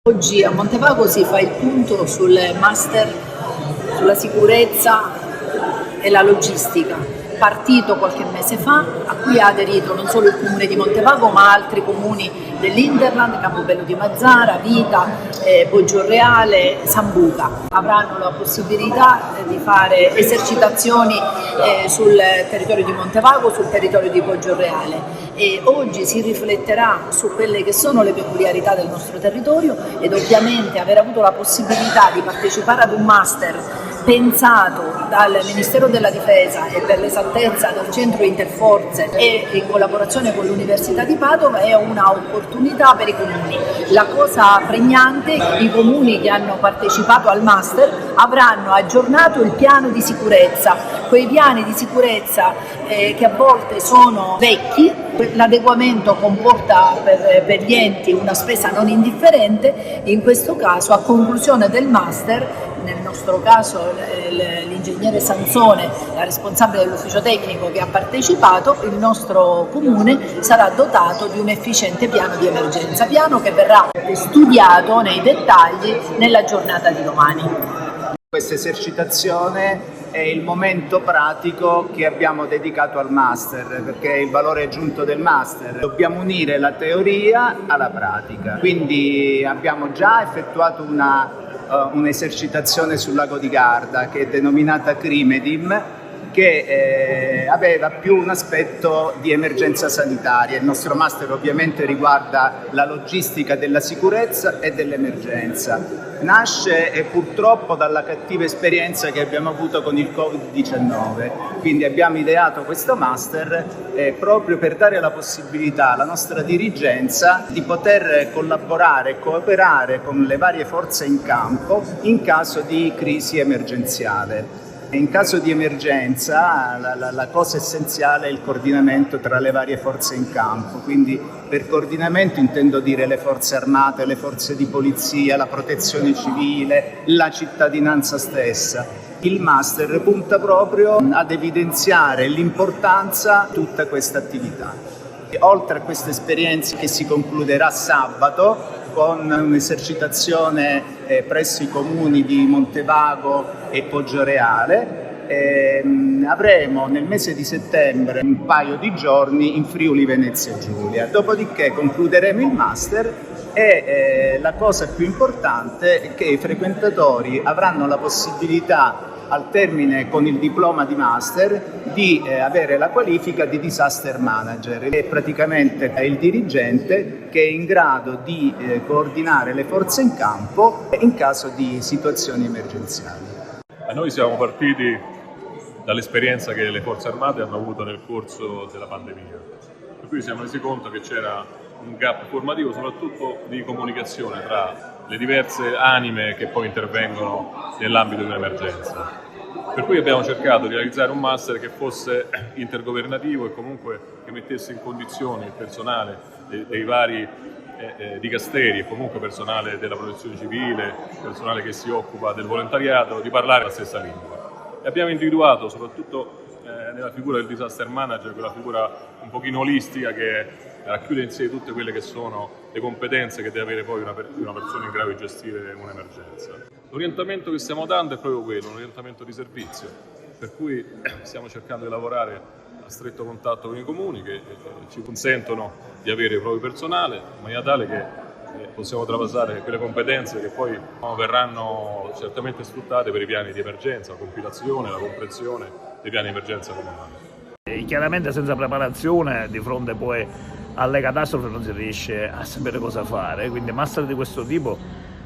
Oggi a Montevago si fa il punto sul master sulla sicurezza e la logistica, partito qualche mese fa, a cui ha aderito non solo il comune di Montevago ma altri comuni dell'Interland, Campobello di Mazara, Vita, Poggioreale, Sambuca. Avranno la possibilità di fare esercitazioni sul territorio di Montevago, sul territorio di Poggioreale. E oggi si rifletterà su quelle che sono le peculiarità del nostro territorio ed ovviamente aver avuto la possibilità di partecipare ad un master pensato dal Ministero della Difesa e per l'esattezza dal Centro Interforze e in collaborazione con l'Università di Padova è una opportunità per i comuni. La cosa pregnante, i comuni che hanno partecipato al master avranno aggiornato il piano di sicurezza, quei piani di sicurezza che a volte sono vecchi. L'adeguamento comporta per gli enti una spesa non indifferente. In questo caso, a conclusione del master, nel nostro caso l'ingegnere Sansone, la responsabile dell'ufficio tecnico che ha partecipato, il nostro comune sarà dotato di un efficiente piano di emergenza, piano che verrà studiato nei dettagli nella giornata di domani. Questa esercitazione è il momento pratico che abbiamo dedicato al master, perché è il valore aggiunto del master. Dobbiamo unire la teoria alla pratica, quindi abbiamo già effettuato un'esercitazione sul lago di Garda che è denominata Crimedim, che aveva più un aspetto di emergenza sanitaria. Il nostro master ovviamente riguarda la logistica della sicurezza e dell'emergenza. Nasce purtroppo dalla cattiva esperienza che abbiamo avuto con il Covid-19, quindi abbiamo ideato questo master proprio per dare la possibilità alla nostra dirigenza di poter collaborare e cooperare con le varie forze in campo in caso di crisi emergenziale. In caso di emergenza la cosa essenziale è il coordinamento tra le varie forze in campo, quindi per coordinamento intendo dire le forze armate, le forze di polizia, la protezione civile, la cittadinanza stessa. Il master punta proprio ad evidenziare l'importanza di tutta questa attività. Oltre a questa esperienza che si concluderà sabato, con un'esercitazione presso i comuni di Montevago e Poggioreale, avremo nel mese di settembre un paio di giorni in Friuli Venezia Giulia. Dopodiché concluderemo il master e la cosa più importante è che i frequentatori avranno la possibilità al termine con il diploma di master di avere la qualifica di disaster manager. È praticamente il dirigente che è in grado di coordinare le forze in campo in caso di situazioni emergenziali. Noi siamo partiti dall'esperienza che le forze armate hanno avuto nel corso della pandemia, per cui siamo resi conto che c'era un gap formativo, soprattutto di comunicazione tra le diverse anime che poi intervengono nell'ambito di un'emergenza. Per cui abbiamo cercato di realizzare un master che fosse intergovernativo e comunque che mettesse in condizioni il personale dei vari dicasteri e comunque personale della protezione civile, personale che si occupa del volontariato, di parlare la stessa lingua. E abbiamo individuato soprattutto nella figura del disaster manager quella figura un pochino olistica che racchiude in sé tutte quelle che sono le competenze che deve avere poi una persona in grado di gestire un'emergenza. L'orientamento che stiamo dando è proprio quello, un orientamento di servizio, per cui stiamo cercando di lavorare a stretto contatto con i comuni che ci consentono di avere il proprio personale in maniera tale che possiamo trapassare quelle competenze che poi verranno certamente sfruttate per i piani di emergenza, la compilazione, la comprensione dei piani di emergenza comunali. Chiaramente senza preparazione di fronte poi alle catastrofi non si riesce a sapere cosa fare, quindi master di questo tipo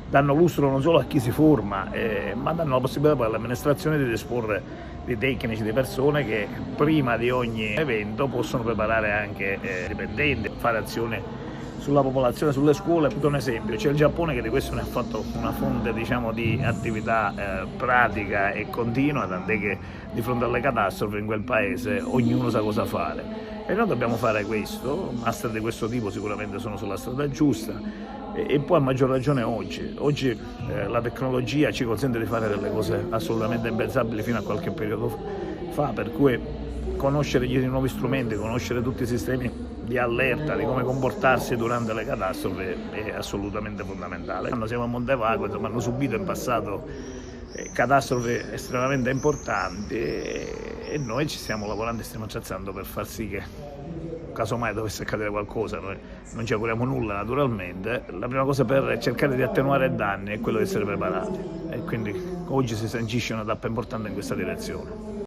danno lustro non solo a chi si forma, ma danno la possibilità poi all'amministrazione di disporre di tecnici, di persone che prima di ogni evento possono preparare anche dipendenti, fare azioni sulla popolazione, sulle scuole. Per un esempio, c'è il Giappone che di questo ne ha fatto una fonte, diciamo, di attività pratica e continua, tant'è che di fronte alle catastrofi in quel paese ognuno sa cosa fare. E noi dobbiamo fare questo, master di questo tipo sicuramente sono sulla strada giusta e poi a maggior ragione oggi. Oggi la tecnologia ci consente di fare delle cose assolutamente impensabili fino a qualche periodo fa, per cui conoscere gli nuovi strumenti, conoscere tutti i sistemi di allerta, di come comportarsi durante le catastrofi è assolutamente fondamentale. Quando siamo a Montevago, insomma, hanno subito in passato catastrofi estremamente importanti e noi ci stiamo lavorando e stiamo attrezzando per far sì che, casomai dovesse accadere qualcosa, noi non ci auguriamo nulla naturalmente, la prima cosa per cercare di attenuare i danni è quello di essere preparati e quindi oggi si sancisce una tappa importante in questa direzione.